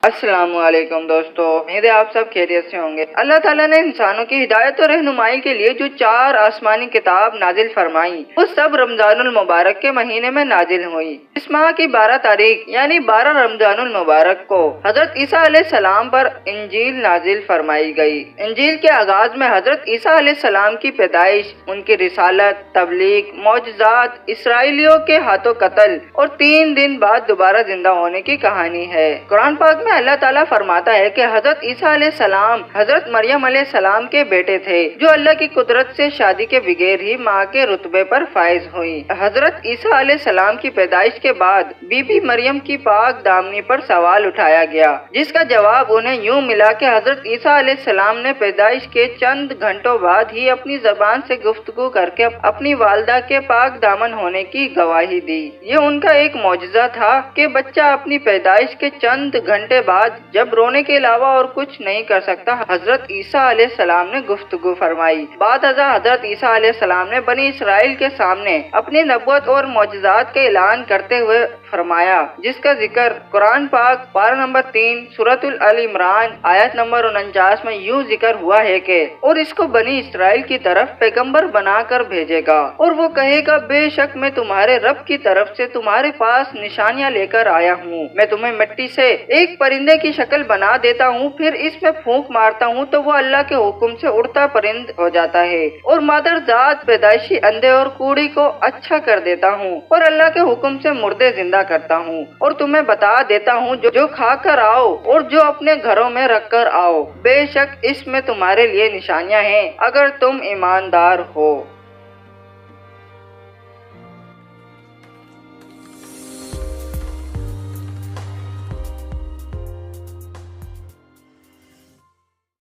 السلام علیکم دوستو، امید ہے آپ سب خیریت سے ہوں گے۔ اللہ تعالیٰ نے انسانوں کی ہدایت اور رہنمائی کے لیے جو 4 آسمانی کتاب نازل فرمائی، وہ سب رمضان المبارک کے مہینے میں نازل ہوئی۔ اس ماہ کی 12 تاریخ یعنی 12 رمضان المبارک کو حضرت عیسیٰ علیہ السلام پر انجیل نازل فرمائی گئی۔ انجیل کے آغاز میں حضرت عیسیٰ علیہ السلام کی پیدائش، ان کی رسالت، تبلیغ، معجزات، اسرائیلیوں کے ہاتھوں قتل اور 3 دن بعد دوبارہ زندہ ہونے کی کہانی ہے۔ قرآن پاک میں اللہ تعالیٰ فرماتا ہے کہ حضرت عیسیٰ علیہ السلام حضرت مریم علیہ السلام کے بیٹے تھے، جو اللہ کی قدرت سے شادی کے بغیر ہی ماں کے رتبے پر فائز ہوئی۔ حضرت عیسیٰ علیہ السلام کی پیدائش کے بعد بی بی مریم کی پاک دامنی پر سوال اٹھایا گیا، جس کا جواب انہیں یوں ملا کہ حضرت عیسیٰ علیہ السلام نے پیدائش کے چند گھنٹوں بعد ہی اپنی زبان سے گفتگو کر کے اپنی والدہ کے پاک دامن ہونے کی گواہی دی۔ یہ ان کا ایک معجزہ تھا کہ بچہ اپنی پیدائش کے چند گھنٹے بعد جب رونے کے علاوہ اور کچھ نہیں کر سکتا، حضرت عیسیٰ علیہ السلام نے گفتگو فرمائی۔ بعد ازاں حضرت عیسیٰ علیہ السلام نے بنی اسرائیل کے سامنے اپنی نبوت اور معجزات کا اعلان کرتے ہوئے فرمایا، جس کا ذکر قرآن پاک پارہ نمبر 3 سورۃ آل عمران آیت نمبر 49 میں یوں ذکر ہوا ہے کہ اور اس کو بنی اسرائیل کی طرف پیغمبر بنا کر بھیجے گا، اور وہ کہے گا بے شک میں تمہارے رب کی طرف سے تمہارے پاس نشانیاں لے کر آیا ہوں۔ میں تمہیں مٹی سے ایک پرندے کی شکل بنا دیتا ہوں، پھر اس میں پھونک مارتا ہوں تو وہ اللہ کے حکم سے اڑتا پرند ہو جاتا ہے، اور مادر ذات پیدائشی اندھے اور کوڑی کو اچھا کر دیتا ہوں، اور اللہ کے حکم سے مردے زندہ کرتا ہوں، اور تمہیں بتا دیتا ہوں جو کھا کر آؤ اور جو اپنے گھروں میں رکھ کر آؤ، بے شک اس میں تمہارے لیے نشانیاں ہیں اگر تم ایماندار ہو۔